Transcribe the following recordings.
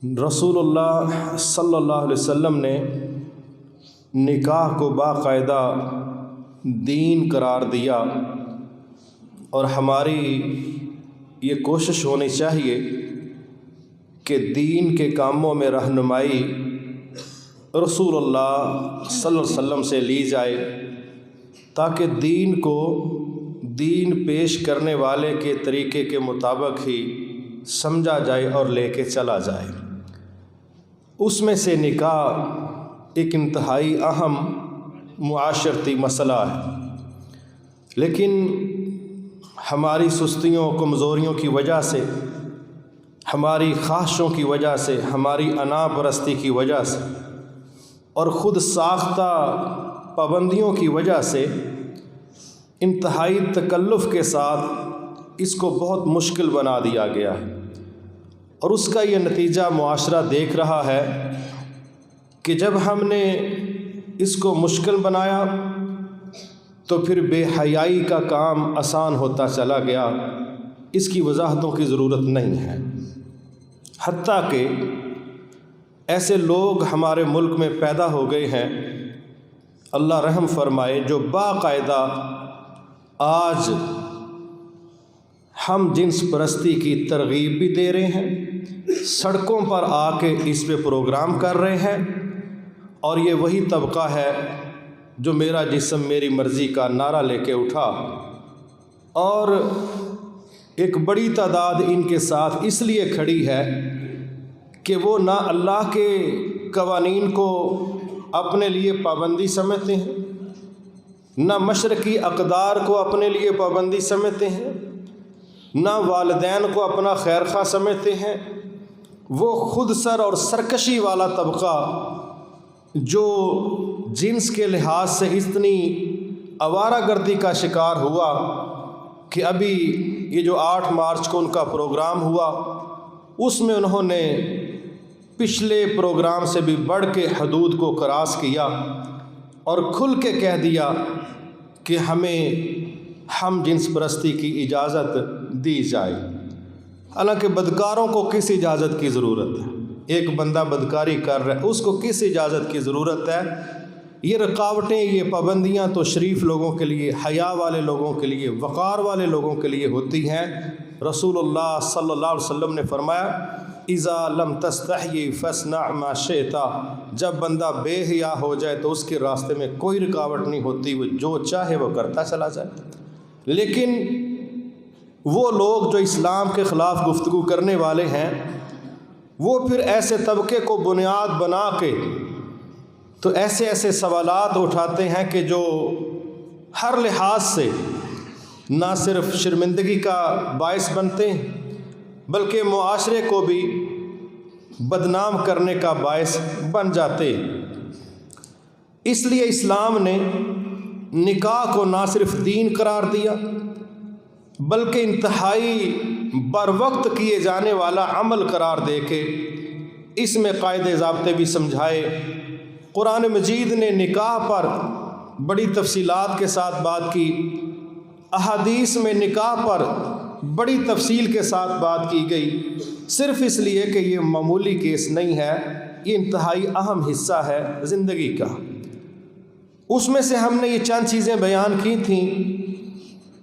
رسول اللہ صلی اللہ علیہ وسلم نے نکاح کو باقاعدہ دین قرار دیا، اور ہماری یہ کوشش ہونی چاہیے کہ دین کے کاموں میں رہنمائی رسول اللہ صلی اللہ علیہ وسلم سے لی جائے، تاکہ دین کو دین پیش کرنے والے کے طریقے کے مطابق ہی سمجھا جائے اور لے کے چلا جائے۔ اس میں سے نکاح ایک انتہائی اہم معاشرتی مسئلہ ہے، لیکن ہماری سستیوں کمزوریوں کی وجہ سے، ہماری خواہشوں کی وجہ سے، ہماری انا پرستی کی وجہ سے اور خود ساختہ پابندیوں کی وجہ سے انتہائی تکلف کے ساتھ اس کو بہت مشکل بنا دیا گیا ہے، اور اس کا یہ نتیجہ معاشرہ دیکھ رہا ہے کہ جب ہم نے اس کو مشکل بنایا تو پھر بے حیائی کا کام آسان ہوتا چلا گیا۔ اس کی وضاحتوں کی ضرورت نہیں ہے، حتیٰ کہ ایسے لوگ ہمارے ملک میں پیدا ہو گئے ہیں، اللہ رحم فرمائے، جو باقاعدہ آج ہم جنس پرستی کی ترغیب بھی دے رہے ہیں، سڑکوں پر آ کے اس پہ پروگرام کر رہے ہیں، اور یہ وہی طبقہ ہے جو میرا جسم میری مرضی کا نعرہ لے کے اٹھا، اور ایک بڑی تعداد ان کے ساتھ اس لیے کھڑی ہے کہ وہ نہ اللہ کے قوانین کو اپنے لیے پابندی سمجھتے ہیں، نہ مشرقی اقدار کو اپنے لیے پابندی سمجھتے ہیں، نہ والدین کو اپنا خیر خواہ سمجھتے ہیں۔ وہ خود سر اور سرکشی والا طبقہ جو جنس کے لحاظ سے اتنی آوارہ گردی کا شکار ہوا کہ ابھی یہ جو 8 مارچ کو ان کا پروگرام ہوا، اس میں انہوں نے پچھلے پروگرام سے بھی بڑھ کے حدود کو کراس کیا اور کھل کے کہہ دیا کہ ہم جنس پرستی کی اجازت دی جائے۔ حالانکہ بدکاروں کو کس اجازت کی ضرورت ہے؟ ایک بندہ بدکاری کر رہا ہے، اس کو کس اجازت کی ضرورت ہے؟ یہ رکاوٹیں، یہ پابندیاں تو شریف لوگوں کے لیے، حیا والے لوگوں کے لیے، وقار والے لوگوں کے لیے ہوتی ہیں۔ رسول اللہ صلی اللہ علیہ وسلم نے فرمایا، اذا لم تستحی فاصنع ما شئت، جب بندہ بے حیا ہو جائے تو اس کے راستے میں کوئی رکاوٹ نہیں ہوتی، وہ جو چاہے وہ کرتا چلا جائے۔ لیکن وہ لوگ جو اسلام کے خلاف گفتگو کرنے والے ہیں، وہ پھر ایسے طبقے کو بنیاد بنا کے تو ایسے سوالات اٹھاتے ہیں کہ جو ہر لحاظ سے نہ صرف شرمندگی کا باعث بنتے ہیں بلکہ معاشرے کو بھی بدنام کرنے کا باعث بن جاتے۔ اس لیے اسلام نے نکاح کو نہ صرف دین قرار دیا بلکہ انتہائی بر وقت کیے جانے والا عمل قرار دے کے اس میں قاعدے ضابطے بھی سمجھائے۔ قرآن مجید نے نکاح پر بڑی تفصیلات کے ساتھ بات کی، احادیث میں نکاح پر بڑی تفصیل کے ساتھ بات کی گئی، صرف اس لیے کہ یہ معمولی کیس نہیں ہے، یہ انتہائی اہم حصہ ہے زندگی کا۔ اس میں سے ہم نے یہ چند چیزیں بیان کی تھیں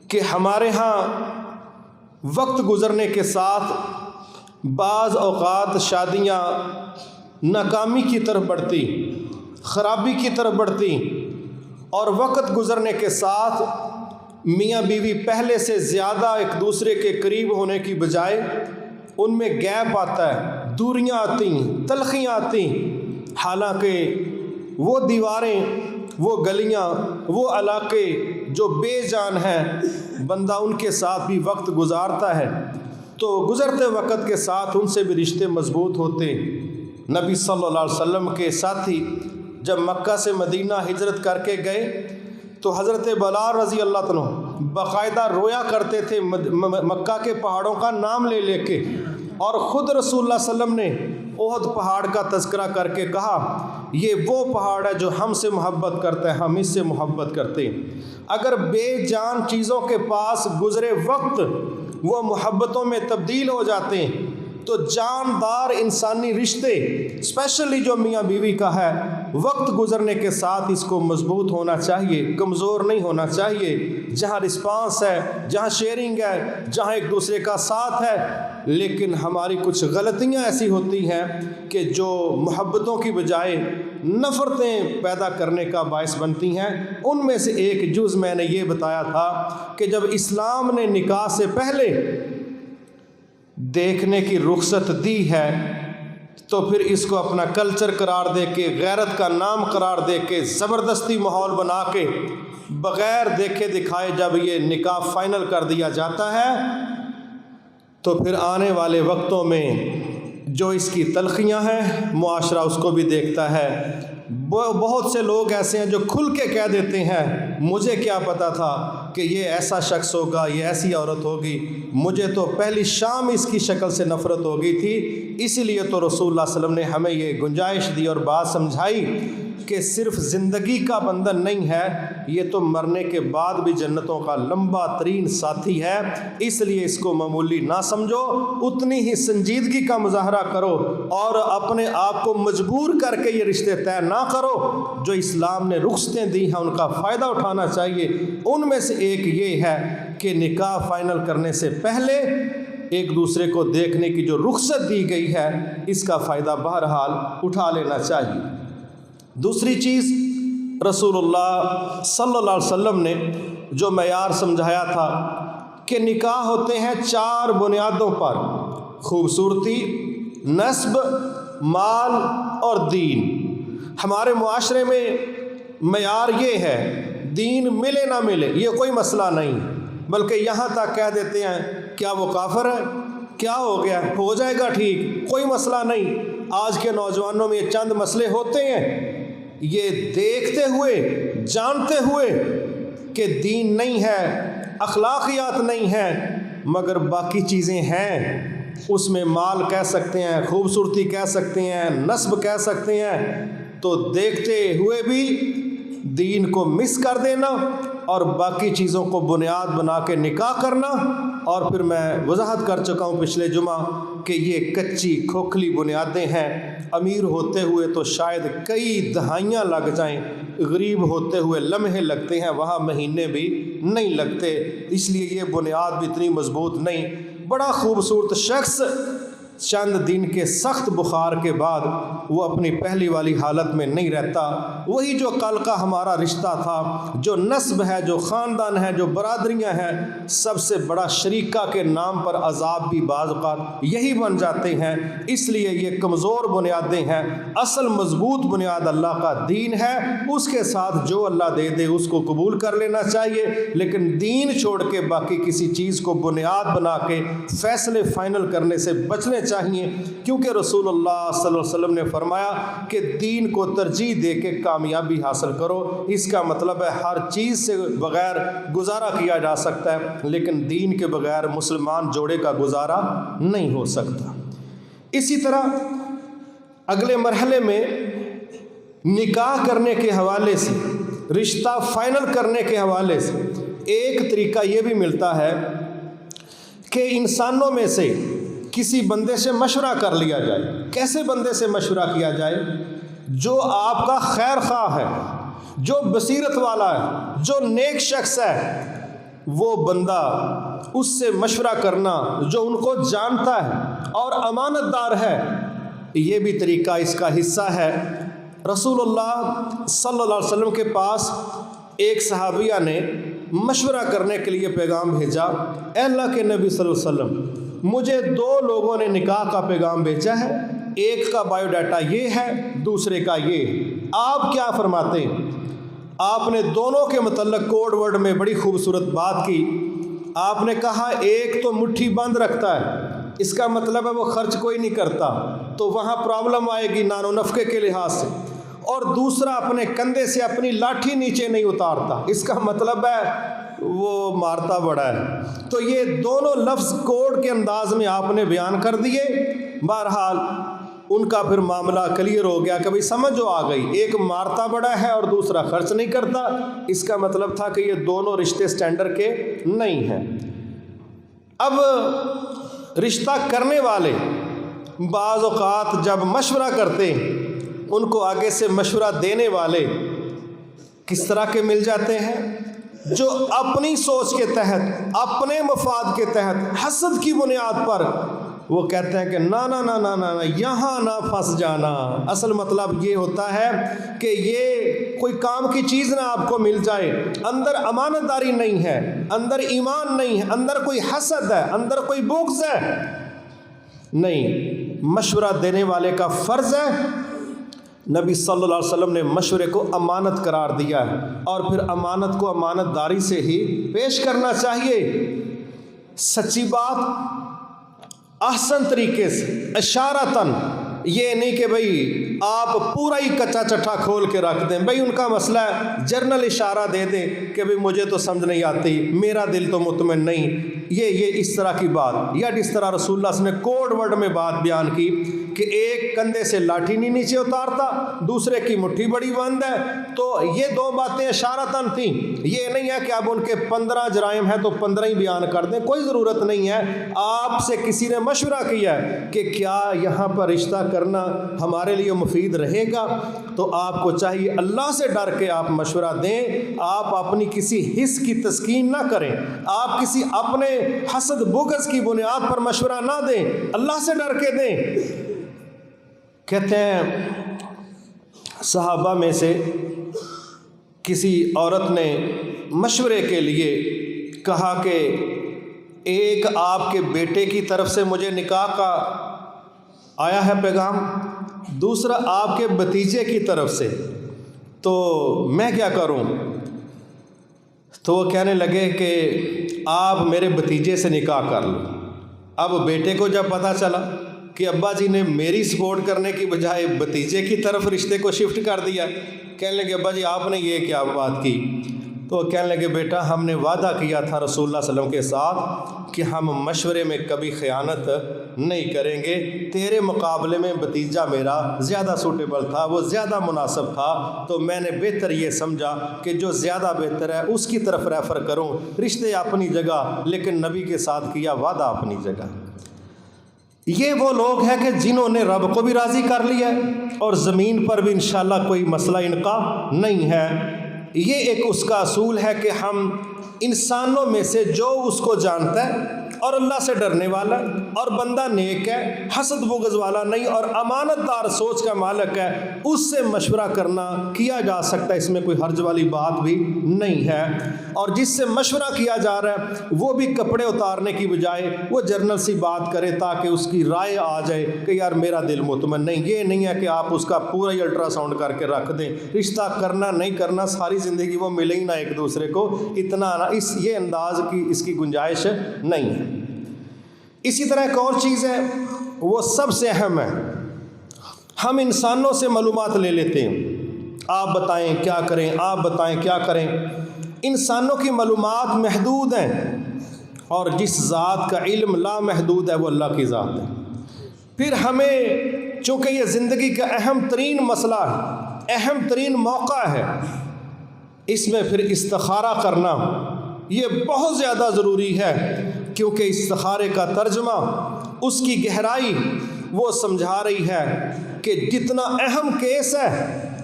کہ ہمارے ہاں وقت گزرنے کے ساتھ بعض اوقات شادیاں ناکامی کی طرف بڑھتی، خرابی کی طرف بڑھتی، اور وقت گزرنے کے ساتھ میاں بیوی پہلے سے زیادہ ایک دوسرے کے قریب ہونے کی بجائے ان میں گیپ آتا ہے، دوریاں آتی ہیں، تلخیاں آتی ہیں، حالانکہ وہ دیواریں، وہ گلیاں، وہ علاقے جو بے جان ہیں، بندہ ان کے ساتھ بھی وقت گزارتا ہے تو گزرتے وقت کے ساتھ ان سے بھی رشتے مضبوط ہوتے۔ نبی صلی اللہ علیہ وسلم کے ساتھی جب مکہ سے مدینہ ہجرت کر کے گئے تو حضرت بلال رضی اللہ عنہ باقاعدہ رویا کرتے تھے مکہ کے پہاڑوں کا نام لے لے کے، اور خود رسول اللہ صلی اللہ علیہ وسلم نے احد پہاڑ کا تذکرہ کر کے کہا، یہ وہ پہاڑ ہے جو ہم سے محبت کرتا ہے، ہم اس سے محبت کرتے ہیں۔ اگر بے جان چیزوں کے پاس گزرے وقت وہ محبتوں میں تبدیل ہو جاتے ہیں تو جاندار انسانی رشتے اسپیشلی جو میاں بیوی کا ہے وقت گزرنے کے ساتھ اس کو مضبوط ہونا چاہیے، کمزور نہیں ہونا چاہیے۔ جہاں رسپانس ہے، جہاں شیئرنگ ہے، جہاں ایک دوسرے کا ساتھ ہے، لیکن ہماری کچھ غلطیاں ایسی ہوتی ہیں کہ جو محبتوں کی بجائے نفرتیں پیدا کرنے کا باعث بنتی ہیں۔ ان میں سے ایک جز میں نے یہ بتایا تھا کہ جب اسلام نے نکاح سے پہلے دیکھنے کی رخصت دی ہے تو پھر اس کو اپنا کلچر قرار دے کے، غیرت کا نام قرار دے کے، زبردستی ماحول بنا کے، بغیر دیکھے دکھائے جب یہ نکاح فائنل کر دیا جاتا ہے تو پھر آنے والے وقتوں میں جو اس کی تلخیاں ہیں معاشرہ اس کو بھی دیکھتا ہے۔ بہت سے لوگ ایسے ہیں جو کھل کے کہہ دیتے ہیں مجھے کیا پتا تھا کہ یہ ایسا شخص ہوگا، یہ ایسی عورت ہوگی، مجھے تو پہلی شام اس کی شکل سے نفرت ہو گئی تھی۔ اسی لیے تو رسول اللہ صلی اللہ علیہ وسلم نے ہمیں یہ گنجائش دی اور بات سمجھائی کہ صرف زندگی کا بندھن نہیں ہے، یہ تو مرنے کے بعد بھی جنتوں کا لمبا ترین ساتھی ہے۔ اس لیے اس کو معمولی نہ سمجھو، اتنی ہی سنجیدگی کا مظاہرہ کرو اور اپنے آپ کو مجبور کر کے یہ رشتے طے نہ کرو۔ جو اسلام نے رخصتیں دی ہیں ان کا فائدہ اٹھانا چاہیے۔ ان میں سے ایک یہ ہے کہ نکاح فائنل کرنے سے پہلے ایک دوسرے کو دیکھنے کی جو رخصت دی گئی ہے اس کا فائدہ بہرحال اٹھا لینا چاہیے۔ دوسری چیز، رسول اللہ صلی اللہ علیہ وسلم نے جو معیار سمجھایا تھا کہ نکاح ہوتے ہیں 4 بنیادوں پر: خوبصورتی، نسب، مال اور دین۔ ہمارے معاشرے میں معیار یہ ہے، دین ملے نہ ملے یہ کوئی مسئلہ نہیں، بلکہ یہاں تک کہہ دیتے ہیں کیا وہ کافر ہے، کیا ہو گیا، ہو جائے گا ٹھیک، کوئی مسئلہ نہیں۔ آج کے نوجوانوں میں یہ چند مسئلے ہوتے ہیں، یہ دیکھتے ہوئے جانتے ہوئے کہ دین نہیں ہے، اخلاقیات نہیں ہیں، مگر باقی چیزیں ہیں۔ اس میں مال کہہ سکتے ہیں، خوبصورتی کہہ سکتے ہیں، نسب کہہ سکتے ہیں، تو دیکھتے ہوئے بھی دین کو مس کر دینا اور باقی چیزوں کو بنیاد بنا کے نکاح کرنا۔ اور پھر میں وضاحت کر چکا ہوں پچھلے جمعہ کہ یہ کچی کھوکھلی بنیادیں ہیں۔ امیر ہوتے ہوئے تو شاید کئی دہائیاں لگ جائیں، غریب ہوتے ہوئے لمحے لگتے ہیں، وہاں مہینے بھی نہیں لگتے، اس لیے یہ بنیاد بھی اتنی مضبوط نہیں۔ بڑا خوبصورت شخص چند دن کے سخت بخار کے بعد وہ اپنی پہلی والی حالت میں نہیں رہتا۔ وہی جو کل کا ہمارا رشتہ تھا، جو نسب ہے، جو خاندان ہے، جو برادریاں ہیں، سب سے بڑا شریکہ کے نام پر عذاب بھی بعض اوقات یہی بن جاتے ہیں۔ اس لیے یہ کمزور بنیادیں ہیں۔ اصل مضبوط بنیاد اللہ کا دین ہے، اس کے ساتھ جو اللہ دے دے اس کو قبول کر لینا چاہیے، لیکن دین چھوڑ کے باقی کسی چیز کو بنیاد بنا کے فیصلے فائنل کرنے سے بچنے چاہیے، کیونکہ رسول اللہ صلی اللہ علیہ وسلم نے فرمایا کہ دین کو ترجیح دے کے کامیابی حاصل کرو۔ اس کا مطلب ہے ہر چیز سے بغیر گزارا کیا جا سکتا ہے، لیکن دین کے بغیر مسلمان جوڑے کا گزارا نہیں ہو سکتا۔ اسی طرح اگلے مرحلے میں نکاح کرنے کے حوالے سے، رشتہ فائنل کرنے کے حوالے سے ایک طریقہ یہ بھی ملتا ہے کہ انسانوں میں سے کسی بندے سے مشورہ کر لیا جائے۔ کیسے بندے سے مشورہ کیا جائے؟ جو آپ کا خیر خواہ ہے، جو بصیرت والا ہے، جو نیک شخص ہے، وہ بندہ اس سے مشورہ کرنا جو ان کو جانتا ہے اور امانت دار ہے، یہ بھی طریقہ اس کا حصہ ہے۔ رسول اللہ صلی اللہ علیہ وسلم کے پاس ایک صحابیہ نے مشورہ کرنے کے لیے پیغام بھیجا، اے اللہ کے نبی صلی اللہ علیہ وسلم، مجھے 2 لوگوں نے نکاح کا پیغام بھیجا ہے، ایک کا بایو ڈاٹا یہ ہے، دوسرے کا یہ، آپ کیا فرماتے ہیں؟ آپ نے دونوں کے متعلق کوڈ ورڈ میں بڑی خوبصورت بات کی۔ آپ نے کہا ایک تو مٹھی بند رکھتا ہے، اس کا مطلب ہے وہ خرچ کوئی نہیں کرتا، تو وہاں پرابلم آئے گی نان و نفقے کے لحاظ سے، اور دوسرا اپنے کندھے سے اپنی لاٹھی نیچے نہیں اتارتا، اس کا مطلب ہے وہ مارتا بڑا ہے۔ تو یہ دونوں لفظ کوڈ کے انداز میں آپ نے بیان کر دیے۔ بہرحال ان کا پھر معاملہ کلیئر ہو گیا کہ بھئی سمجھ جو آ گئی، ایک مارتا بڑا ہے اور دوسرا خرچ نہیں کرتا، اس کا مطلب تھا کہ یہ دونوں رشتے سٹینڈرڈ کے نہیں ہیں۔ اب رشتہ کرنے والے بعض اوقات جب مشورہ کرتے ان کو آگے سے مشورہ دینے والے کس طرح کے مل جاتے ہیں؟ جو اپنی سوچ کے تحت، اپنے مفاد کے تحت، حسد کی بنیاد پر وہ کہتے ہیں کہ نا یہاں نہ پھنس جانا۔ اصل مطلب یہ ہوتا ہے کہ یہ کوئی کام کی چیز نہ آپ کو مل جائے، اندر امانت داری نہیں ہے، اندر ایمان نہیں ہے، اندر کوئی حسد ہے، اندر کوئی بغض ہے۔ نہیں، مشورہ دینے والے کا فرض ہے۔ نبی صلی اللہ علیہ وسلم نے مشورے کو امانت قرار دیا ہے، اور پھر امانت کو امانت داری سے ہی پیش کرنا چاہیے۔ سچی بات احسن طریقے سے، اشارتاً، یہ نہیں کہ بھئی آپ پورا ہی کچا چٹھا کھول کے رکھ دیں، بھئی ان کا مسئلہ ہے، جرنل اشارہ دے دیں کہ بھئی مجھے تو سمجھ نہیں آتی، میرا دل تو مطمئن نہیں، یہ اس طرح کی بات، یا جس طرح رسول اللہ صلی اللہ علیہ وسلم نے کوڈ ورڈ میں بات بیان کی کہ ایک کندھے سے لاٹھی نہیں نیچے اتارتا، دوسرے کی مٹھی بڑی بند ہے، تو یہ دو باتیں اشارتاً تھیں۔ یہ نہیں ہے کہ اب ان کے 15 جرائم ہیں تو 15 ہی بیان کر دیں، کوئی ضرورت نہیں ہے۔ آپ سے کسی نے مشورہ کیا ہے کہ کیا یہاں پر رشتہ کرنا ہمارے لیے مفید رہے گا، تو آپ کو چاہیے اللہ سے ڈر کے آپ مشورہ دیں۔ آپ اپنی کسی حس کی تسکین نہ کریں، آپ کسی اپنے حسد بغض کی بنیاد پر مشورہ نہ دیں، اللہ سے ڈر کے دیں۔ کہتے ہیں صحابہ میں سے کسی عورت نے مشورے کے لیے کہا کہ ایک آپ کے بیٹے کی طرف سے مجھے نکاح کا آیا ہے پیغام، دوسرا آپ کے بھتیجے کی طرف سے، تو میں کیا کروں؟ تو وہ کہنے لگے کہ آپ میرے بھتیجے سے نکاح کر لو۔ اب بیٹے کو جب پتہ چلا کہ ابا جی نے میری سپورٹ کرنے کی بجائے بھتیجے کی طرف رشتے کو شفٹ کر دیا، کہنے لگے ابا جی آپ نے یہ کیا بات کی؟ تو وہ کہنے لگے بیٹا ہم نے وعدہ کیا تھا رسول اللہ صلی اللہ علیہ وسلم کے ساتھ کہ ہم مشورے میں کبھی خیانت نہیں کریں گے، تیرے مقابلے میں بھتیجا میرا زیادہ سوٹیبل تھا، وہ زیادہ مناسب تھا، تو میں نے بہتر یہ سمجھا کہ جو زیادہ بہتر ہے اس کی طرف ریفر کروں۔ رشتے اپنی جگہ، لیکن نبی کے ساتھ کیا وعدہ اپنی جگہ۔ یہ وہ لوگ ہیں کہ جنہوں نے رب کو بھی راضی کر لیا ہے اور زمین پر بھی انشاءاللہ کوئی مسئلہ ان کا نہیں ہے۔ یہ ایک اس کا اصول ہے کہ ہم انسانوں میں سے جو اس کو جانتا ہے اور اللہ سے ڈرنے والا اور بندہ نیک ہے، حسد بغض والا نہیں اور امانت دار سوچ کا مالک ہے، اس سے مشورہ کرنا کیا جا سکتا ہے، اس میں کوئی حرج والی بات بھی نہیں ہے۔ اور جس سے مشورہ کیا جا رہا ہے وہ بھی کپڑے اتارنے کی بجائے وہ جرنل سی بات کرے تاکہ اس کی رائے آ جائے کہ یار میرا دل مطمئن نہیں۔ یہ نہیں ہے کہ آپ اس کا پورا ہی الٹرا ساؤنڈ کر کے رکھ دیں، رشتہ کرنا نہیں کرنا ساری زندگی وہ ملے ہی نہ ایک دوسرے کو، اتنا نہ، یہ انداز کی اس کی گنجائش نہیں ہے۔ اسی طرح ایک اور چیز ہے، وہ سب سے اہم ہے، ہم انسانوں سے معلومات لے لیتے ہیں، آپ بتائیں کیا کریں، آپ بتائیں کیا کریں۔ انسانوں کی معلومات محدود ہیں، اور جس ذات کا علم لامحدود ہے وہ اللہ کی ذات ہے۔ پھر ہمیں چونکہ یہ زندگی کا اہم ترین مسئلہ ہے، اہم ترین موقع ہے، اس میں پھر استخارہ کرنا یہ بہت زیادہ ضروری ہے، کیونکہ استخارے کا ترجمہ، اس کی گہرائی وہ سمجھا رہی ہے کہ جتنا اہم کیس ہے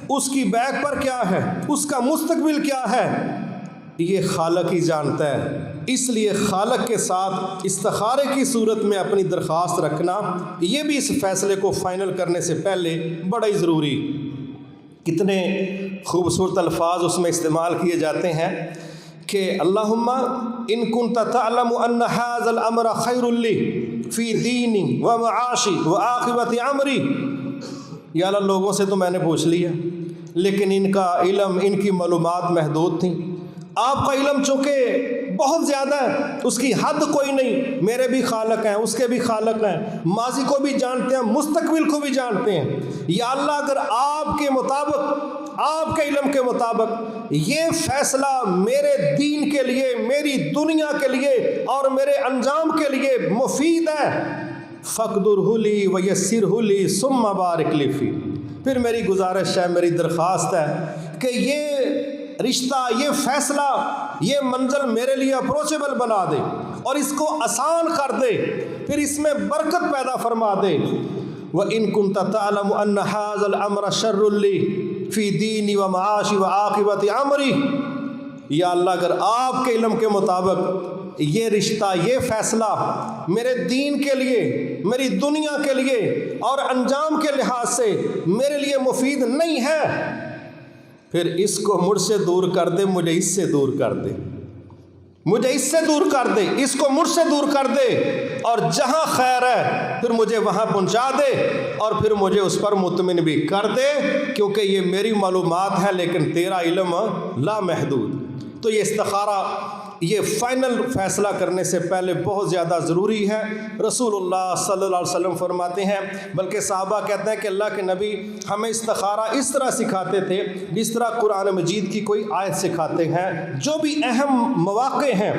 اس کی بیک پر کیا ہے، اس کا مستقبل کیا ہے، یہ خالق ہی جانتا ہے۔ اس لیے خالق کے ساتھ استخارے کی صورت میں اپنی درخواست رکھنا یہ بھی اس فیصلے کو فائنل کرنے سے پہلے بڑا ہی ضروری۔ کتنے خوبصورت الفاظ اس میں استعمال کیے جاتے ہیں کہ اللہم ان کنت تعلم ان ھذا الامر خیر لی فی دینی و معاشی و عاقبت امری۔ یا اللہ لوگوں سے تو میں نے پوچھ لیا، لیکن ان کا علم، ان کی معلومات محدود تھیں، آپ کا علم چونکہ بہت زیادہ ہے، اس کی حد کوئی نہیں، میرے بھی خالق ہیں، اس کے بھی خالق ہیں، ماضی کو بھی جانتے ہیں، مستقبل کو بھی جانتے ہیں۔ یا اللہ اگر آپ کے مطابق، آپ کے علم کے مطابق یہ فیصلہ میرے دین کے لیے، میری دنیا کے لیے اور میرے انجام کے لیے مفید ہے، فَاقْدُرْهُ لِي وَيَسِّرْهُ لِي ثُمَّ بَارِكْ لِي فِيهِ۔ پھر میری گزارش ہے، میری درخواست ہے کہ یہ رشتہ، یہ فیصلہ، یہ منزل میرے لیے اپروچیبل بنا دے اور اس کو آسان کر دے، پھر اس میں برکت پیدا فرما دے۔ وَإِن كُنْتَ تَعْلَمُ أَنَّ هَذَا الْأَمْرَ شَرٌّ لِّي فِي دِينِي وَمَعَاشِي وَعَاقِبَةِ أَمْرِي، یا اللہ اگر آپ کے علم کے مطابق یہ رشتہ، یہ فیصلہ میرے دین کے لیے، میری دنیا کے لیے اور انجام کے لحاظ سے میرے لیے مفید نہیں ہے، پھر اس کو مجھ سے دور کر دے، مجھے اس سے دور کر دے، مجھے اس سے دور کر دے، اس کو مجھ سے دور کر دے، اور جہاں خیر ہے پھر مجھے وہاں پہنچا دے، اور پھر مجھے اس پر مطمئن بھی کر دے، کیونکہ یہ میری معلومات ہے لیکن تیرا علم لا محدود۔ تو یہ استخارہ، یہ فائنل فیصلہ کرنے سے پہلے بہت زیادہ ضروری ہے۔ رسول اللہ صلی اللہ علیہ وسلم فرماتے ہیں، بلکہ صحابہ کہتے ہیں کہ اللہ کے نبی ہمیں استخارہ اس طرح سکھاتے تھے جس طرح قرآن مجید کی کوئی آیت سکھاتے ہیں۔ جو بھی اہم مواقع ہیں،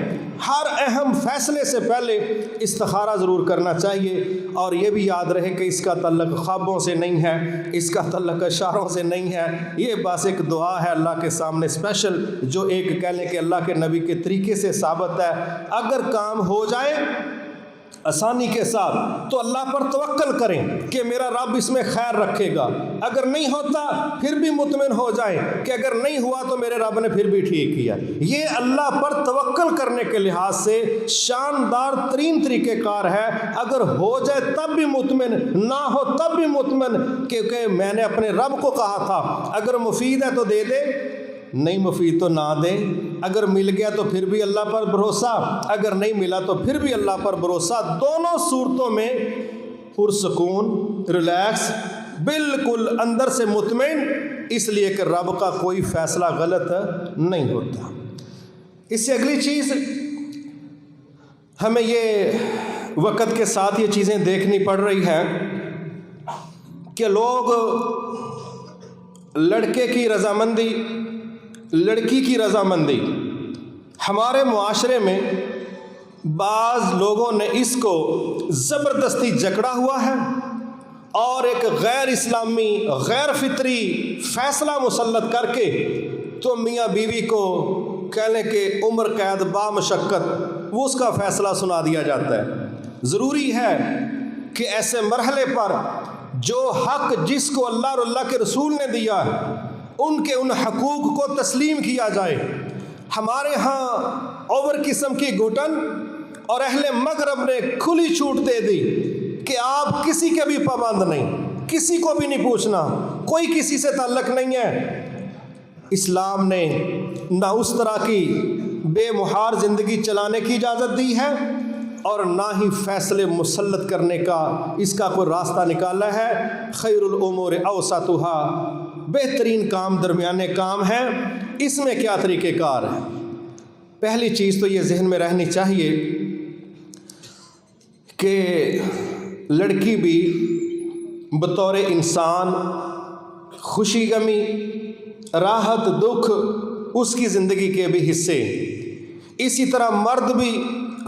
ہر اہم فیصلے سے پہلے استخارہ ضرور کرنا چاہیے، اور یہ بھی یاد رہے کہ اس کا تعلق خوابوں سے نہیں ہے، اس کا تعلق اشاروں سے نہیں ہے، یہ بس ایک دعا ہے اللہ کے سامنے اسپیشل، جو ایک کہہ لیں کہ اللہ کے نبی کے طریقے سے ثابت ہے۔ اگر کام ہو جائے آسانی کے ساتھ تو اللہ پر توکل کریں کہ میرا رب اس میں خیر رکھے گا، اگر نہیں ہوتا پھر بھی مطمئن ہو جائیں کہ اگر نہیں ہوا تو میرے رب نے پھر بھی ٹھیک کیا۔ یہ اللہ پر توکل کرنے کے لحاظ سے شاندار ترین طریقہ کار ہے۔ اگر ہو جائے تب بھی مطمئن، نہ ہو تب بھی مطمئن، کیونکہ میں نے اپنے رب کو کہا تھا اگر مفید ہے تو دے دے، نہیں مفید تو نہ دے، اگر مل گیا تو پھر بھی اللہ پر بھروسہ، اگر نہیں ملا تو پھر بھی اللہ پر بھروسہ۔ دونوں صورتوں میں پرسکون، ریلیکس، بالکل اندر سے مطمئن، اس لیے کہ رب کا کوئی فیصلہ غلط نہیں ہوتا۔ اس سے اگلی چیز ہمیں یہ وقت کے ساتھ یہ چیزیں دیکھنی پڑ رہی ہیں کہ لوگ لڑکے کی رضامندی، لڑکی کی رضامندی، ہمارے معاشرے میں بعض لوگوں نے اس کو زبردستی جکڑا ہوا ہے اور ایک غیر اسلامی، غیر فطری فیصلہ مسلط کر کے تو میاں بیوی کو کہہ لیں کہ عمر قید با مشقت وہ اس کا فیصلہ سنا دیا جاتا ہے۔ ضروری ہے کہ ایسے مرحلے پر جو حق جس کو اللہ اور اللہ کے رسول نے دیا ہے، ان کے ان حقوق کو تسلیم کیا جائے۔ ہمارے ہاں اوور قسم کی گھٹن اور اہل مغرب نے کھلی چھوٹ دے دی کہ آپ کسی کے بھی پابند نہیں، کسی کو بھی نہیں پوچھنا، کوئی کسی سے تعلق نہیں ہے۔ اسلام نے نہ اس طرح کی بے مہار زندگی چلانے کی اجازت دی ہے اور نہ ہی فیصلے مسلط کرنے کا اس کا کوئی راستہ نکالا ہے۔ خیر الامور اوسطها، بہترین کام درمیانے کام ہے۔ اس میں کیا طریقہ کار ہے؟ پہلی چیز تو یہ ذہن میں رہنی چاہیے کہ لڑکی بھی بطور انسان خوشی غمی، راحت دکھ اس کی زندگی کے بھی حصے، اسی طرح مرد بھی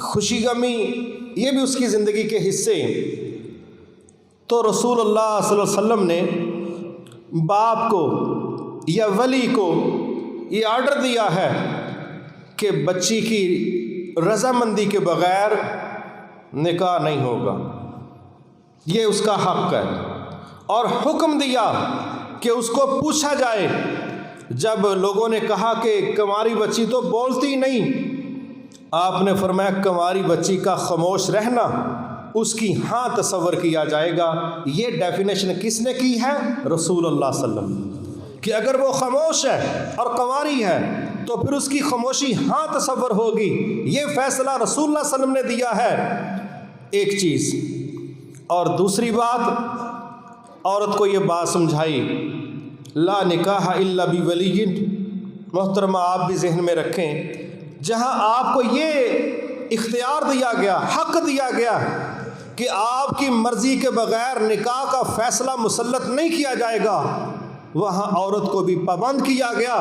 خوشی غمی یہ بھی اس کی زندگی کے حصے۔ تو رسول اللہ صلی اللہ علیہ وسلم نے باپ کو یا ولی کو یہ آرڈر دیا ہے کہ بچی کی رضامندی کے بغیر نکاح نہیں ہوگا، یہ اس کا حق ہے، اور حکم دیا کہ اس کو پوچھا جائے۔ جب لوگوں نے کہا کہ کنواری بچی تو بولتی نہیں، آپ نے فرمایا کنواری بچی کا خاموش رہنا اس کی ہاں تصور کیا جائے گا۔ یہ ڈیفینیشن کس نے کی ہے؟ رسول اللہ صلی اللہ علیہ وسلم، کہ اگر وہ خاموش ہے اور کنواری ہے تو پھر اس کی خاموشی ہاں تصور ہوگی۔ یہ فیصلہ رسول اللہ صلی اللہ علیہ وسلم نے دیا ہے، ایک چیز۔ اور دوسری بات، عورت کو یہ بات سمجھائی، لا نکاح الا بولی۔ محترمہ آپ بھی ذہن میں رکھیں، جہاں آپ کو یہ اختیار دیا گیا، حق دیا گیا کہ آپ کی مرضی کے بغیر نکاح کا فیصلہ مسلط نہیں کیا جائے گا، وہاں عورت کو بھی پابند کیا گیا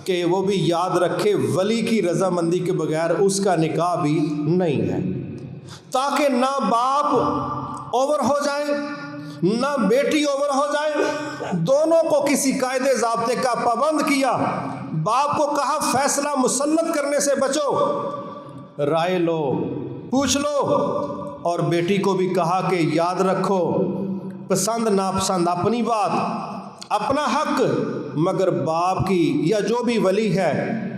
کہ وہ بھی یاد رکھے ولی کی رضامندی کے بغیر اس کا نکاح بھی نہیں ہے، تاکہ نہ باپ اوور ہو جائے نہ بیٹی اوور ہو جائے، دونوں کو کسی قاعدے ضابطے کا پابند کیا۔ باپ کو کہا فیصلہ مسلط کرنے سے بچو، رائے لو، پوچھ لو، اور بیٹی کو بھی کہا کہ یاد رکھو پسند ناپسند اپنی بات، اپنا حق، مگر باپ کی یا جو بھی ولی ہے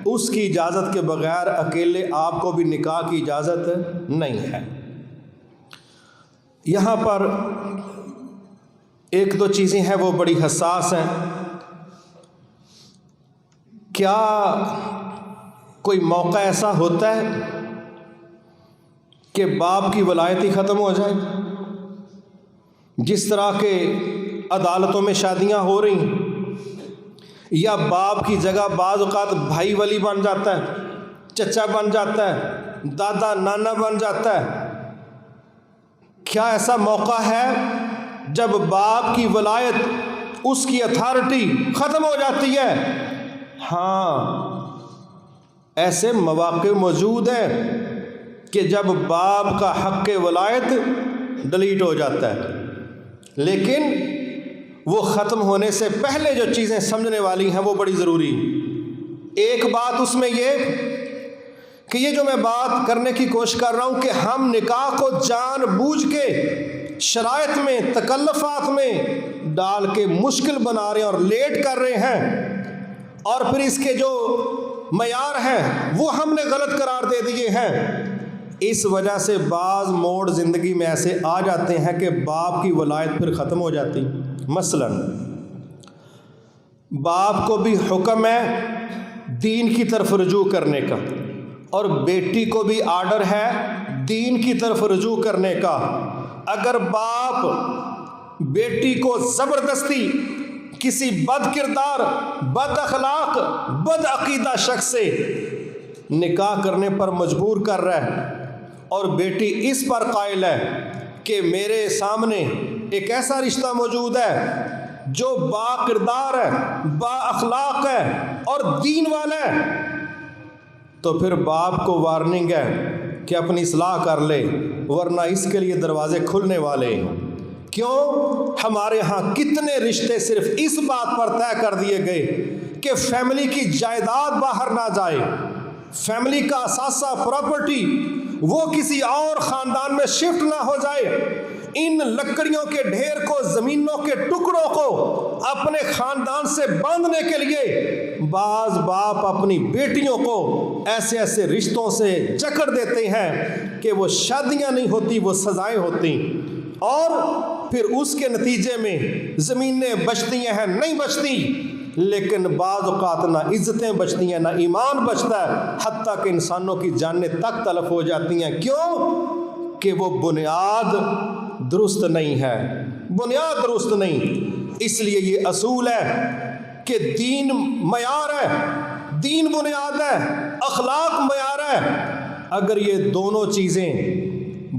اس کی اجازت کے بغیر اکیلے آپ کو بھی نکاح کی اجازت نہیں ہے۔ یہاں پر ایک دو چیزیں ہیں وہ بڑی حساس ہیں۔ کیا کوئی موقع ایسا ہوتا ہے کہ باپ کی ولایت ہی ختم ہو جائے؟ جس طرح کے عدالتوں میں شادیاں ہو رہی ہیں، یا باپ کی جگہ بعض اوقات بھائی ولی بن جاتا ہے، چچا بن جاتا ہے، دادا نانا بن جاتا ہے۔ کیا ایسا موقع ہے جب باپ کی ولایت، اس کی اتھارٹی ختم ہو جاتی ہے؟ ہاں، ایسے مواقع موجود ہیں کہ جب باپ کا حق ولایت ڈیلیٹ ہو جاتا ہے، لیکن وہ ختم ہونے سے پہلے جو چیزیں سمجھنے والی ہیں وہ بڑی ضروری ہیں۔ ایک بات اس میں یہ کہ یہ جو میں بات کرنے کی کوشش کر رہا ہوں کہ ہم نکاح کو جان بوجھ کے شرائط میں، تکلفات میں ڈال کے مشکل بنا رہے ہیں اور لیٹ کر رہے ہیں، اور پھر اس کے جو معیار ہیں وہ ہم نے غلط قرار دے دیے ہیں۔ اس وجہ سے بعض موڑ زندگی میں ایسے آ جاتے ہیں کہ باپ کی ولایت پھر ختم ہو جاتی۔ مثلا باپ کو بھی حکم ہے دین کی طرف رجوع کرنے کا، اور بیٹی کو بھی آرڈر ہے دین کی طرف رجوع کرنے کا۔ اگر باپ بیٹی کو زبردستی کسی بد کردار، بد اخلاق، بد عقیدہ شخص سے نکاح کرنے پر مجبور کر رہا ہے، اور بیٹی اس پر قائل ہے کہ میرے سامنے ایک ایسا رشتہ موجود ہے جو با کردار ہے، با اخلاق ہے اور دین والا ہے، تو پھر باپ کو وارننگ ہے کہ اپنی اصلاح کر لے، ورنہ اس کے لیے دروازے کھلنے والے ہیں۔ کیوں؟ ہمارے ہاں کتنے رشتے صرف اس بات پر طے کر دیے گئے کہ فیملی کی جائیداد باہر نہ جائے، فیملی کا اثاثہ پراپرٹی وہ کسی اور خاندان میں شفٹ نہ ہو جائے۔ ان لکڑیوں کے ڈھیر کو، زمینوں کے ٹکڑوں کو اپنے خاندان سے باندھنے کے لیے بعض باپ اپنی بیٹیوں کو ایسے ایسے رشتوں سے جکڑ دیتے ہیں کہ وہ شادیاں نہیں ہوتی، وہ سزائیں ہوتی، اور پھر اس کے نتیجے میں زمینیں بچتی ہیں نہیں بچتی، لیکن بعض اوقات نہ عزتیں بچتی ہیں، نہ ایمان بچتا ہے، حتیٰ کہ انسانوں کی جانیں تک تلف ہو جاتی ہیں۔ کیوں؟ کہ وہ بنیاد درست نہیں ہے، بنیاد درست نہیں۔ اس لیے یہ اصول ہے کہ دین معیار ہے، دین بنیاد ہے، اخلاق معیار ہے۔ اگر یہ دونوں چیزیں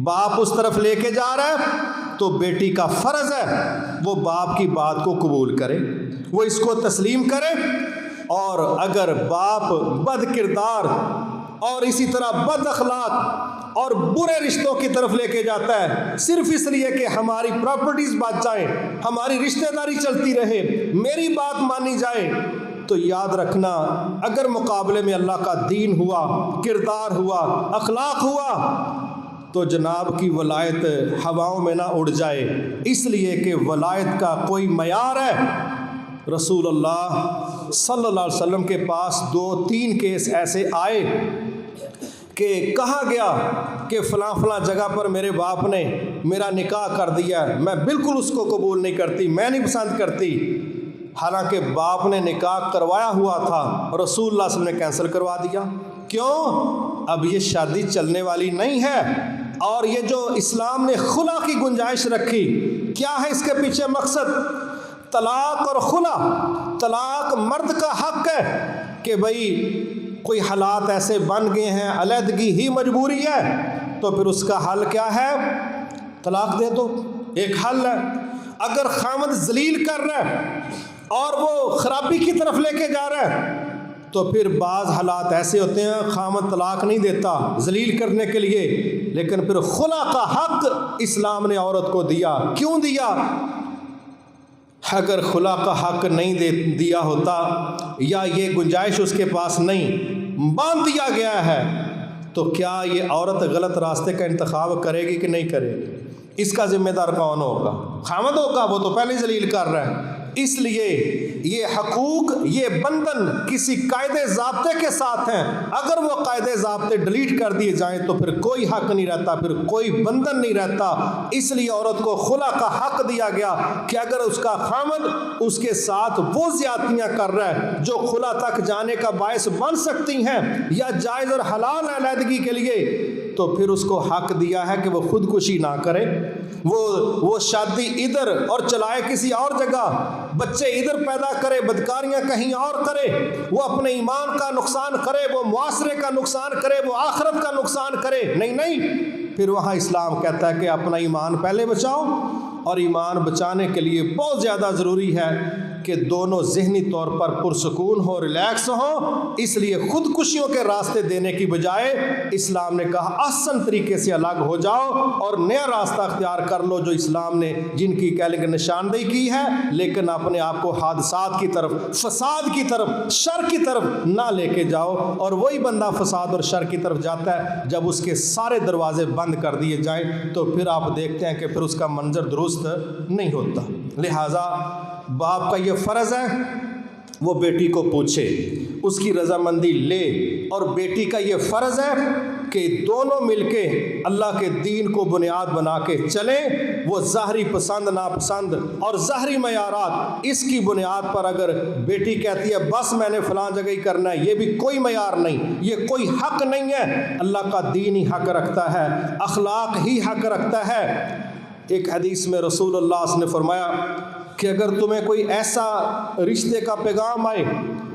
باپ اس طرف لے کے جا رہا ہے تو بیٹی کا فرض ہے وہ باپ کی بات کو قبول کرے، وہ اس کو تسلیم کرے، اور اگر باپ بد کردار اور اسی طرح بد اخلاق اور برے رشتوں کی طرف لے کے جاتا ہے صرف اس لیے کہ ہماری پراپرٹیز بچ جائیں، ہماری رشتہ داری چلتی رہے، میری بات مانی جائے، تو یاد رکھنا اگر مقابلے میں اللہ کا دین ہوا، کردار ہوا، اخلاق ہوا، تو جناب کی ولایت ہواؤں میں نہ اڑ جائے، اس لیے کہ ولایت کا کوئی معیار ہے۔ رسول اللہ صلی اللہ علیہ وسلم کے پاس 2-3 کیس ایسے آئے کہ کہا گیا کہ فلاں فلاں جگہ پر میرے باپ نے میرا نکاح کر دیا ہے، میں بالکل اس کو قبول نہیں کرتی، میں نہیں پسند کرتی، حالانکہ باپ نے نکاح کروایا ہوا تھا، رسول اللہ صلی اللہ علیہ وسلم نے کینسل کروا دیا۔ کیوں؟ اب یہ شادی چلنے والی نہیں ہے، اور یہ جو اسلام نے خلا کی گنجائش رکھی، کیا ہے اس کے پیچھے مقصد؟ طلاق اور خلا۔ طلاق مرد کا حق ہے کہ بھئی کوئی حالات ایسے بن گئے ہیں، علیحدگی ہی مجبوری ہے، تو پھر اس کا حل کیا ہے؟ طلاق دے دو، ایک حل ہے۔ اگر خامد ذلیل کر رہا ہے اور وہ خرابی کی طرف لے کے جا رہا ہے، تو پھر بعض حالات ایسے ہوتے ہیں خامد طلاق نہیں دیتا ذلیل کرنے کے لیے، لیکن پھر خلا کا حق اسلام نے عورت کو دیا۔ کیوں دیا؟ اگر خلا کا حق نہیں دیا ہوتا، یا یہ گنجائش اس کے پاس نہیں، باندھ دیا گیا ہے، تو کیا یہ عورت غلط راستے کا انتخاب کرے گی کہ نہیں کرے گی؟ اس کا ذمہ دار کون ہوگا؟ خامد ہوگا، وہ تو پہلے ذلیل کر رہا ہے۔ اس لیے یہ حقوق، یہ بندھن کسی قاعدے ضابطے کے ساتھ ہیں۔ اگر وہ قاعدے ضابطے ڈیلیٹ کر دیے جائیں تو پھر کوئی حق نہیں رہتا، پھر کوئی بندھن نہیں رہتا۔ اس لیے عورت کو خلا کا حق دیا گیا کہ اگر اس کا خامد اس کے ساتھ وہ زیادتیاں کر رہا ہے جو خلا تک جانے کا باعث بن سکتی ہیں یا جائز اور حلال علیحدگی کے لیے، تو پھر اس کو حق دیا ہے کہ وہ خودکشی نہ کرے، وہ شادی ادھر اور چلائے کسی اور جگہ، بچے ادھر پیدا کرے، بدکاریاں کہیں اور کرے، وہ اپنے ایمان کا نقصان کرے، وہ معاشرے کا نقصان کرے، وہ آخرت کا نقصان کرے۔ نہیں، پھر وہاں اسلام کہتا ہے کہ اپنا ایمان پہلے بچاؤ، اور ایمان بچانے کے لیے بہت زیادہ ضروری ہے کہ دونوں ذہنی طور پر پرسکون ہو، ریلیکس ہو۔ اس لیے خودکشیوں کے راستے دینے کی بجائے اسلام نے کہا احسن طریقے سے الگ ہو جاؤ اور نیا راستہ اختیار کر لو جو اسلام نے جن کی کہہ لیں کہ نشاندہی کی ہے، لیکن اپنے آپ کو حادثات کی طرف، فساد کی طرف، شر کی طرف نہ لے کے جاؤ۔ اور وہی بندہ فساد اور شر کی طرف جاتا ہے جب اس کے سارے دروازے بند کر دیے جائیں، تو پھر آپ دیکھتے ہیں کہ پھر اس کا منظر درست نہیں ہوتا۔ لہٰذا باپ کا یہ فرض ہے وہ بیٹی کو پوچھے، اس کی رضامندی لے، اور بیٹی کا یہ فرض ہے کہ دونوں مل کے اللہ کے دین کو بنیاد بنا کے چلیں۔ وہ ظاہری پسند ناپسند اور ظاہری معیارات، اس کی بنیاد پر اگر بیٹی کہتی ہے بس میں نے فلاں جگہ ہی کرنا ہے، یہ بھی کوئی معیار نہیں، یہ کوئی حق نہیں ہے۔ اللہ کا دین ہی حق رکھتا ہے، اخلاق ہی حق رکھتا ہے۔ ایک حدیث میں رسول اللہ صلی اللہ علیہ وسلم نے فرمایا کہ اگر تمہیں کوئی ایسا رشتے کا پیغام آئے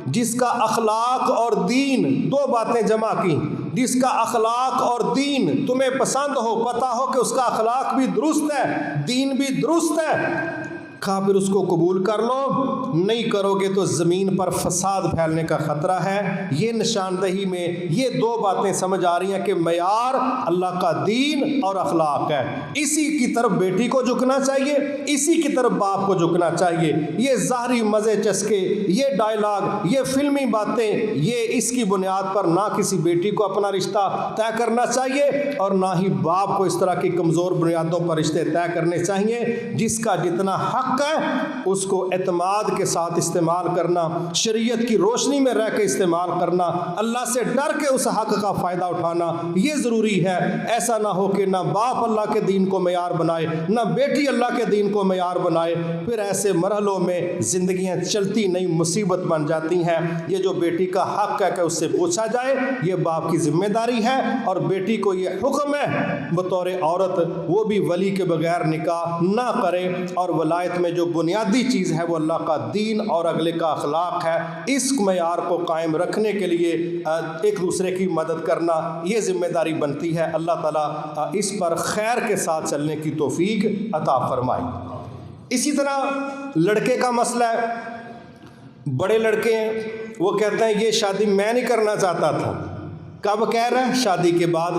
جس کا اخلاق اور دین، دو باتیں جمع کی، جس کا اخلاق اور دین تمہیں پسند ہو، پتہ ہو کہ اس کا اخلاق بھی درست ہے، دین بھی درست ہے، کہا پھر اس کو قبول کر لو، نہیں کرو گے تو زمین پر فساد پھیلنے کا خطرہ ہے۔ یہ نشاندہی میں یہ دو باتیں سمجھ آ رہی ہیں کہ معیار اللہ کا دین اور اخلاق ہے، اسی کی طرف بیٹی کو جھکنا چاہیے، اسی کی طرف باپ کو جھکنا چاہیے۔ یہ ظاہری مزے چسکے، یہ ڈائلاگ، یہ فلمی باتیں، یہ اس کی بنیاد پر نہ کسی بیٹی کو اپنا رشتہ طے کرنا چاہیے اور نہ ہی باپ کو اس طرح کی کمزور بنیادوں پر رشتے طے کرنے چاہیے۔ جس کا جتنا حق ہے اس کو اعتماد کے ساتھ استعمال کرنا، شریعت کی روشنی میں رہ کے استعمال کرنا، اللہ سے ڈر کے اس حق کا فائدہ اٹھانا، یہ ضروری ہے۔ ایسا نہ ہو کہ نہ باپ اللہ کے دین کو معیار بنائے، نہ بیٹی اللہ کے دین کو معیار بنائے، پھر ایسے مرحلوں میں زندگیاں چلتی نہیں مصیبت بن جاتی ہیں۔ یہ جو بیٹی کا حق ہے کہ اس سے پوچھا جائے، یہ باپ کی ذمہ داری ہے، اور بیٹی کو یہ حکم ہے بطور عورت وہ بھی ولی کے بغیر نکاح نہ کرے، اور ولایت میں جو بنیادی چیز ہے وہ اللہ کا دین اور اگلے کا اخلاق ہے۔ اس معیار کو قائم رکھنے کے لیے ایک دوسرے کی مدد کرنا یہ ذمہ داری بنتی ہے۔ اللہ تعالیٰ اس پر خیر کے ساتھ چلنے کی توفیق عطا فرمائے۔ اسی طرح لڑکے کا مسئلہ ہے، بڑے لڑکے ہیں، وہ کہتے ہیں یہ شادی میں نہیں کرنا چاہتا تھا۔ کب کہہ رہا ہے؟ شادی کے بعد۔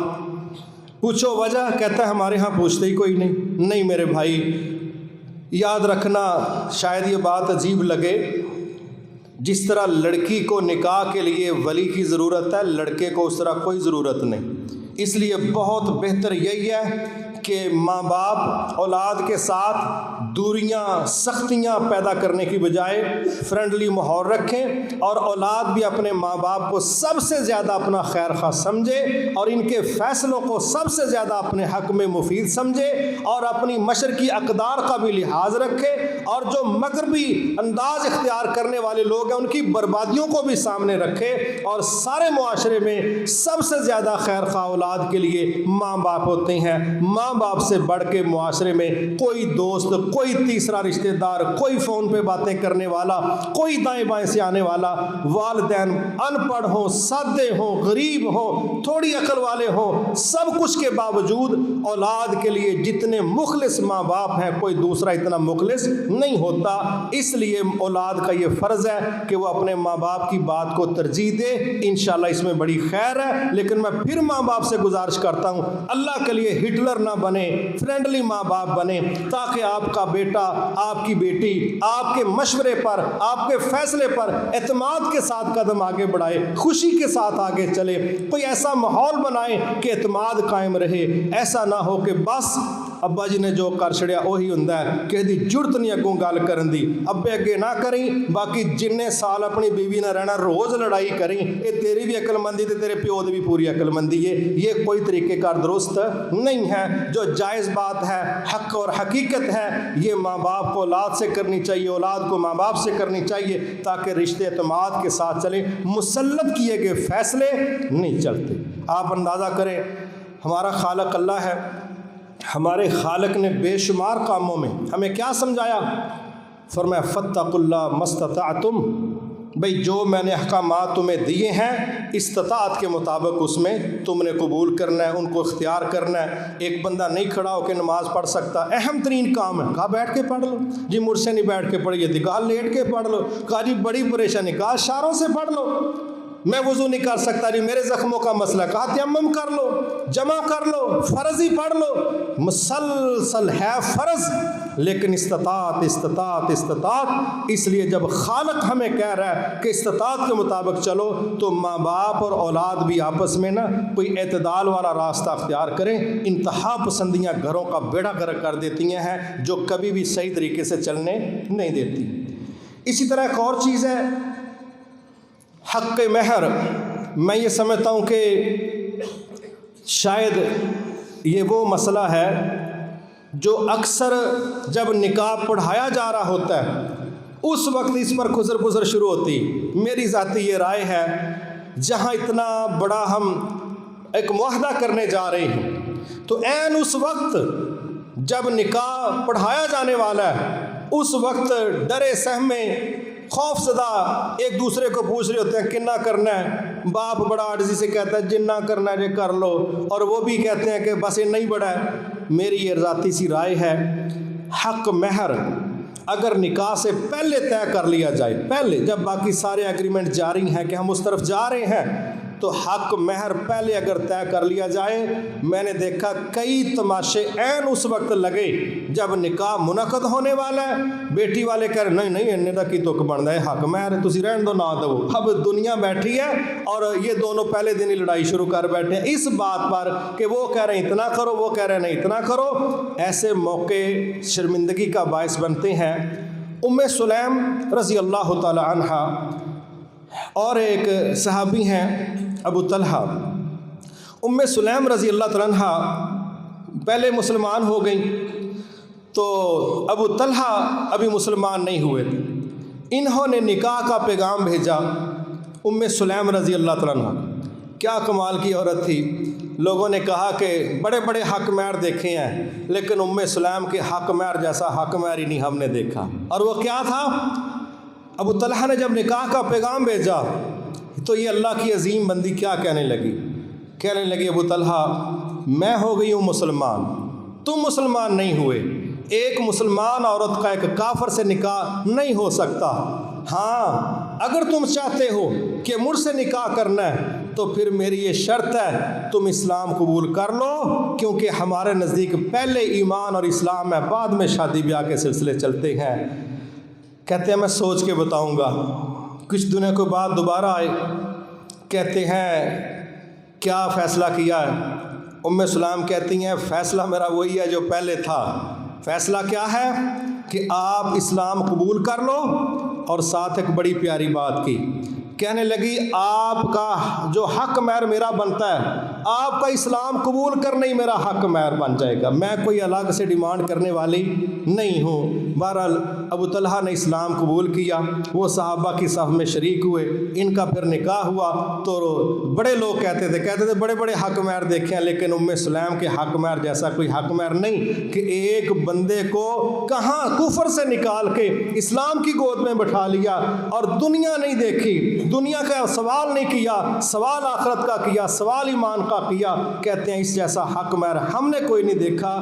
پوچھو وجہ، کہتا ہے ہمارے ہاں پوچھتے ہی کوئی نہیں۔ نہیں میرے بھائی، یاد رکھنا، شاید یہ بات عجیب لگے، جس طرح لڑکی کو نکاح کے لیے ولی کی ضرورت ہے، لڑکے کو اس طرح کوئی ضرورت نہیں۔ اس لیے بہت بہتر یہی ہے کہ ماں باپ اولاد کے ساتھ دوریاں، سختیاں پیدا کرنے کی بجائے فرینڈلی ماحول رکھیں، اور اولاد بھی اپنے ماں باپ کو سب سے زیادہ اپنا خیر خواہ سمجھے، اور ان کے فیصلوں کو سب سے زیادہ اپنے حق میں مفید سمجھے، اور اپنی مشرقی اقدار کا بھی لحاظ رکھے، اور جو مغربی انداز اختیار کرنے والے لوگ ہیں ان کی بربادیوں کو بھی سامنے رکھے، اور سارے معاشرے میں سب سے زیادہ خیر خواہ اولاد کے لیے ماں باپ ہوتے ہیں۔ ماں باپ سے بڑھ کے معاشرے میں کوئی دوست، کوئی تیسرا رشتہ دار، کوئی فون پہ باتیں کرنے والا، کوئی دائیں بائیں سے آنے والا، والدین ان پڑھ ہوں، سادے ہوں، غریب ہوں، تھوڑی عقل والے ہوں، سب کچھ کے باوجود اولاد کے لیے جتنے مخلص ماں باپ ہیں کوئی دوسرا اتنا مخلص نہیں ہوتا۔ اس لیے اولاد کا یہ فرض ہے کہ وہ اپنے ماں باپ کی بات کو ترجیح دے۔ انشاءاللہ اس میں بڑی خیر ہے، لیکن میں پھر ماں باپ سے گزارش کرتا ہوں اللہ کے لیے ہٹلر نہ بنے، فرینڈلی ماں باپ بنے، تاکہ آپ کا بیٹا، آپ کی بیٹی آپ کے مشورے پر، آپ کے فیصلے پر اعتماد کے ساتھ قدم آگے بڑھائے، خوشی کے ساتھ آگے چلے۔ کوئی ایسا ماحول بنائیں کہ اعتماد قائم رہے، ایسا نہ ہو کہ بس ابا جی نے جو کر چھڑیا وہی ہوندا ہے، کسی دی جرت نہیں اگوں گل کرن دی، ابے اگے نہ کریں، باقی جننے سال اپنی بیوی نہ رہنا روز لڑائی کریں، یہ تیری بھی عقل مندی تے تیرے پیو دی بھی پوری عقل مندی ہے، یہ کوئی طریقہ کار درست نہیں ہے۔ جو جائز بات ہے، حق اور حقیقت ہے، یہ ماں باپ کو اولاد سے کرنی چاہیے، اولاد کو ماں باپ سے کرنی چاہیے، تاکہ رشتے اعتماد کے ساتھ چلیں، مسلط کیے گئے فیصلے نہیں چلتے۔ آپ اندازہ کریں، ہمارا خالق اللہ ہے، ہمارے خالق نے بے شمار کاموں میں ہمیں کیا سمجھایا؟ فرمایا فاتقوا اللہ ما استطعتم، بھئی جو میں نے احکامات تمہیں دیے ہیں استطاعت کے مطابق اس میں تم نے قبول کرنا ہے، ان کو اختیار کرنا ہے۔ ایک بندہ نہیں کھڑا ہو کے نماز پڑھ سکتا، اہم ترین کام ہے، کہا بیٹھ کے پڑھ لو، جی مجھ سے نہیں بیٹھ کے پڑھیے، کہا لیٹ کے پڑھ لو، کہا جی بڑی پریشانی، کہا اشاروں سے پڑھ لو، میں وضو نہیں کر سکتا جی میرے زخموں کا مسئلہ، کہا تیمم کر لو، جمع کر لو، فرض ہی پڑھ لو، مسلسل ہے فرض، لیکن استطاعت استطاعت استطاعت، اس لیے جب خالق ہمیں کہہ رہا ہے کہ استطاعت کے مطابق چلو، تو ماں باپ اور اولاد بھی آپس میں نا کوئی اعتدال والا راستہ اختیار کریں۔ انتہا پسندیاں گھروں کا بیڑا گرک کر دیتی ہیں جو کبھی بھی صحیح طریقے سے چلنے نہیں دیتی۔ اسی طرح ایک اور چیز ہے حق مہر، میں یہ سمجھتا ہوں کہ شاید یہ وہ مسئلہ ہے جو اکثر جب نکاح پڑھایا جا رہا ہوتا ہے اس وقت اس پر خزر پزر شروع ہوتی۔ میری ذاتی یہ رائے ہے جہاں اتنا بڑا ہم ایک معاہدہ کرنے جا رہے ہیں تو عین اس وقت جب نکاح پڑھایا جانے والا ہے اس وقت ڈرے سہمے خوف زدہ ایک دوسرے کو پوچھ رہے ہوتے ہیں کنا کرنا ہے، باپ بڑا عاجزی سے کہتا ہے جنہ کرنا ہے کر لو، اور وہ بھی کہتے ہیں کہ بس یہ نہیں بڑا ہے۔ میری یہ ذاتی سی رائے ہے حق مہر اگر نکاح سے پہلے طے کر لیا جائے، پہلے جب باقی سارے ایگریمنٹ جاری ہیں کہ ہم اس طرف جا رہے ہیں، تو حق مہر پہلے اگر طے کر لیا جائے، میں نے دیکھا کئی تماشے عین اس وقت لگے جب نکاح منعقد ہونے والا ہے، بیٹی والے کہہ رہے نہیں انہیں دا کی تک بنتا ہے حق مہر تسی رہن دو نہ دو، اب دنیا بیٹھی ہے اور یہ دونوں پہلے دن ہی لڑائی شروع کر بیٹھے ہیں اس بات پر کہ وہ کہہ رہے ہیں اتنا کرو، وہ کہہ رہے ہیں نہیں اتنا کرو۔ ایسے موقع شرمندگی کا باعث بنتے ہیں۔ ام سلیم رضی اللہ تعالی عنہا اور ایک صحابی ہیں ابو طلحہ، ام سلیم رضی اللہ تعالیٰ عنہ پہلے مسلمان ہو گئیں تو ابو طلحہ ابھی مسلمان نہیں ہوئے تھے، انہوں نے نکاح کا پیغام بھیجا ام سلیم رضی اللہ تعالیٰ عنہ۔ کیا کمال کی عورت تھی، لوگوں نے کہا کہ بڑے بڑے حق مہر دیکھے ہیں لیکن ام سلیم کے حق مہر جیسا حق مہر ہی نہیں ہم نے دیکھا۔ اور وہ کیا تھا؟ ابو طلحہ نے جب نکاح کا پیغام بھیجا تو یہ اللہ کی عظیم بندی کیا کہنے لگی ابو طلحہ میں ہو گئی ہوں مسلمان، تم مسلمان نہیں ہوئے، ایک مسلمان عورت کا ایک کافر سے نکاح نہیں ہو سکتا، ہاں اگر تم چاہتے ہو کہ مجھ سے نکاح کرنا ہے تو پھر میری یہ شرط ہے تم اسلام قبول کر لو، کیونکہ ہمارے نزدیک پہلے ایمان اور اسلام ہے، بعد میں شادی بیاہ کے سلسلے چلتے ہیں۔ کہتے ہیں میں سوچ کے بتاؤں گا۔ کچھ دنوں کے بعد دوبارہ آئے، کہتے ہیں کیا فیصلہ کیا ہے؟ ام سلام کہتی ہیں فیصلہ میرا وہی ہے جو پہلے تھا۔ فیصلہ کیا ہے کہ آپ اسلام قبول کر لو، اور ساتھ ایک بڑی پیاری بات کی، کہنے لگی آپ کا جو حق مہر میرا بنتا ہے آپ کا اسلام قبول کرنا ہی میرا حق مہر بن جائے گا، میں کوئی الگ سے ڈیمانڈ کرنے والی نہیں ہوں۔ بہرحال ابو طلحہ نے اسلام قبول کیا، وہ صحابہ کی صف میں شریک ہوئے، ان کا پھر نکاح ہوا۔ تو بڑے لوگ کہتے تھے بڑے بڑے حق مہر دیکھے ہیں لیکن ام سلیم کے حق مہر جیسا کوئی حق مہر نہیں کہ ایک بندے کو کہاں کفر سے نکال کے اسلام کی گود میں بٹھا لیا اور دنیا نہیں دیکھی، دنیا کا سوال نہیں کیا، سوال آخرت کا کیا، سوال ایمان کا کیا۔ کہتے ہیں اس جیسا حق مہر ہم نے کوئی نہیں دیکھا۔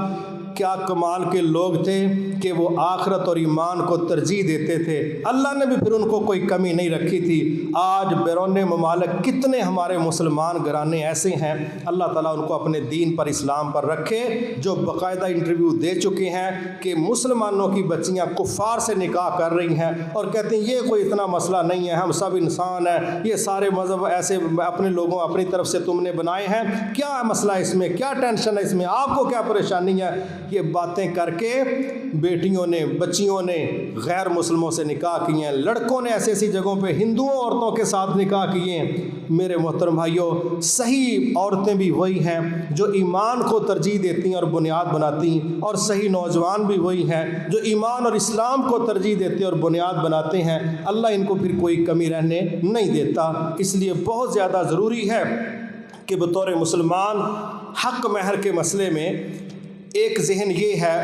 کیا کمال کے لوگ تھے کہ وہ آخرت اور ایمان کو ترجیح دیتے تھے، اللہ نے بھی پھر ان کو کوئی کمی نہیں رکھی تھی۔ آج بیرون ممالک کتنے ہمارے مسلمان گھرانے ایسے ہیں، اللہ تعالیٰ ان کو اپنے دین پر اسلام پر رکھے، جو باقاعدہ انٹرویو دے چکے ہیں کہ مسلمانوں کی بچیاں کفار سے نکاح کر رہی ہیں اور کہتے ہیں یہ کوئی اتنا مسئلہ نہیں ہے، ہم سب انسان ہیں، یہ سارے مذہب ایسے اپنے لوگوں اپنی طرف سے تم نے بنائے ہیں، کیا مسئلہ اس میں، کیا ٹینشن ہے اس میں، آپ کو کیا پریشانی ہے؟ یہ باتیں کر کے بیٹیوں نے بچیوں نے غیر مسلموں سے نکاح کیے ہیں، لڑکوں نے ایسی ایسی جگہوں پہ ہندوؤں عورتوں کے ساتھ نکاح کیے ہیں۔ میرے محترم بھائیوں، صحیح عورتیں بھی وہی ہیں جو ایمان کو ترجیح دیتی ہیں اور بنیاد بناتی ہیں، اور صحیح نوجوان بھی وہی ہیں جو ایمان اور اسلام کو ترجیح دیتے اور بنیاد بناتے ہیں۔ اللہ ان کو پھر کوئی کمی رہنے نہیں دیتا۔ اس لیے بہت زیادہ ضروری ہے کہ بطور مسلمان حق مہر کے مسئلے میں ایک ذہن یہ ہے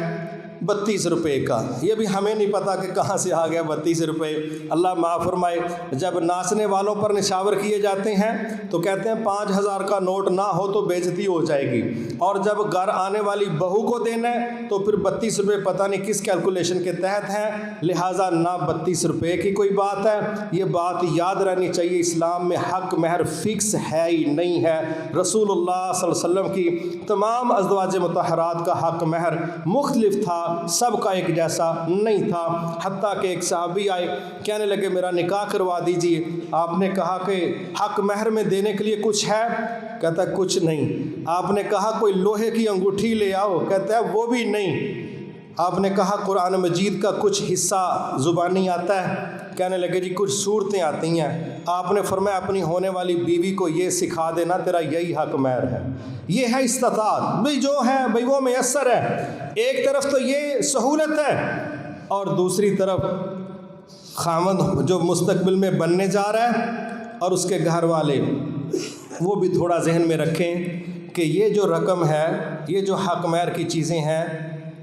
32 روپے کا، یہ بھی ہمیں نہیں پتہ کہ کہاں سے آ گیا 32 روپے۔ اللہ معاف فرمائے، جب ناچنے والوں پر نشاور کیے جاتے ہیں تو کہتے ہیں 5000 کا نوٹ نہ ہو تو بے عزتی ہو جائے گی، اور جب گھر آنے والی بہو کو دینا ہے تو پھر 32 روپے پتہ نہیں کس کیلکولیشن کے تحت ہیں، لہٰذا نہ 32 روپے کی کوئی بات ہے۔ یہ بات یاد رہنی چاہیے، اسلام میں حق مہر فکس ہے ہی نہیں ہے۔ رسول اللہ صلی اللہ علیہ وسلم کی تمام ازواج مطہرات کا حق مہر مختلف تھا، سب کا ایک جیسا نہیں تھا۔ حتیٰ کہ ایک صحابی آئے، کہنے لگے میرا نکاح کروا دیجئے۔ آپ نے کہا کہ حق مہر میں دینے کے لیے کچھ ہے؟ کہتا ہے کچھ نہیں۔ آپ نے کہا کوئی لوہے کی انگوٹھی لے آؤ؟ کہتا ہے وہ بھی نہیں۔ آپ نے کہا قرآن مجید کا کچھ حصہ زبانی آتا ہے؟ کہنے لگے جی کچھ صورتیں آتی ہیں۔ آپ نے فرمایا اپنی ہونے والی بیوی کو یہ سکھا دینا تیرا یہی حق مہر ہے۔ یہ ہے استطاعت، بھئی جو ہے بھئی وہ میسر ہے۔ ایک طرف تو یہ سہولت ہے، اور دوسری طرف خاوند جو مستقبل میں بننے جا رہا ہے اور اس کے گھر والے، وہ بھی تھوڑا ذہن میں رکھیں کہ یہ جو رقم ہے، یہ جو حق مہر کی چیزیں ہیں،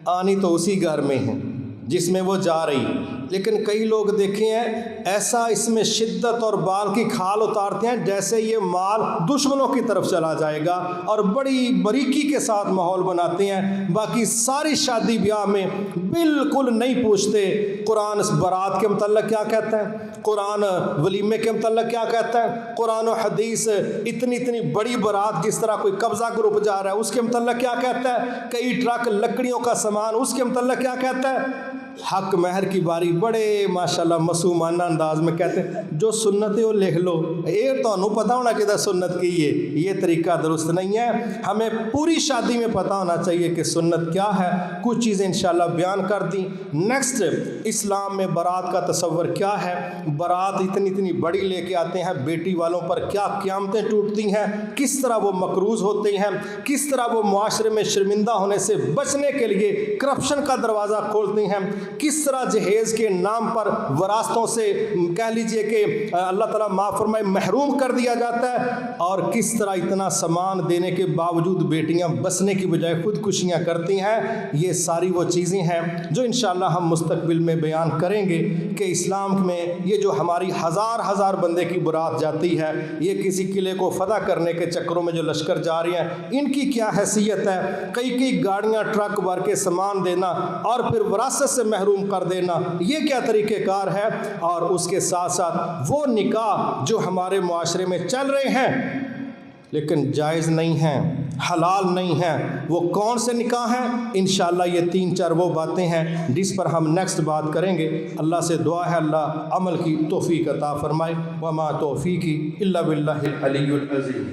آنی تو اسی گھر میں ہیں جس میں وہ جا رہی، لیکن کئی لوگ دیکھے ہیں ایسا اس میں شدت اور بال کی کھال اتارتے ہیں جیسے یہ مال دشمنوں کی طرف چلا جائے گا، اور بڑی باریکی کے ساتھ ماحول بناتے ہیں۔ باقی ساری شادی بیاہ میں بالکل نہیں پوچھتے قرآن بارات کے متعلق کیا کہتا ہے، قرآن ولیمے کے متعلق کیا کہتا ہے، قرآن و حدیث اتنی بڑی بارات جس طرح کوئی قبضہ گروپ جا رہا ہے اس کے متعلق کیا کہتا ہے، کئی ٹرک لکڑیوں کا سامان اس کے متعلق کیا کہتا ہے۔ حق مہر کی باری بڑے ماشاءاللہ معصومانہ انداز میں کہتے ہیں جو سنت ہے وہ لکھ لو۔ یہ تو پتہ ہونا چاہیے سنت کی یہ طریقہ درست نہیں ہے۔ ہمیں پوری شادی میں پتہ ہونا چاہیے کہ سنت کیا ہے۔ کچھ چیزیں انشاءاللہ بیان کر دیں۔ نیکسٹ، اسلام میں بارات کا تصور کیا ہے؟ بارات اتنی بڑی لے کے آتے ہیں، بیٹی والوں پر کیا قیامتیں ٹوٹتی ہیں، کس طرح وہ مقروض ہوتے ہیں، کس طرح وہ معاشرے میں شرمندہ ہونے سے بچنے کے لیے کرپشن کا دروازہ کھولتے ہیں، کس طرح جہیز کے نام پر وراثتوں سے کہہ لیجئے کہ اللہ تعالیٰ معاف فرمائے محروم کر دیا جاتا ہے، اور کس طرح اتنا سامان دینے کے باوجود بیٹیاں بسنے کی بجائے خودکشیاں کرتی ہیں۔ یہ ساری وہ چیزیں ہیں جو انشاءاللہ ہم مستقبل میں بیان کریں گے کہ اسلام میں یہ جو ہماری ہزار بندے کی بارات جاتی ہے، یہ کسی قلعے کو فتح کرنے کے چکروں میں جو لشکر جا رہی ہیں، ان کی کیا حیثیت ہے؟ کئی گاڑیاں ٹرک بھر کے سامان دینا اور پھر وراثت سے محروم کر دینا، یہ کیا طریقہ کار ہے؟ اور اس کے ساتھ ساتھ وہ نکاح جو ہمارے معاشرے میں چل رہے ہیں لیکن جائز نہیں ہیں، حلال نہیں ہیں، وہ کون سے نکاح ہیں؟ انشاءاللہ یہ 3-4 وہ باتیں ہیں جس پر ہم نیکسٹ بات کریں گے۔ اللہ سے دعا ہے اللہ عمل کی توفیق عطا فرمائے۔ وما توفیقی الا باللہ العلی العظیم۔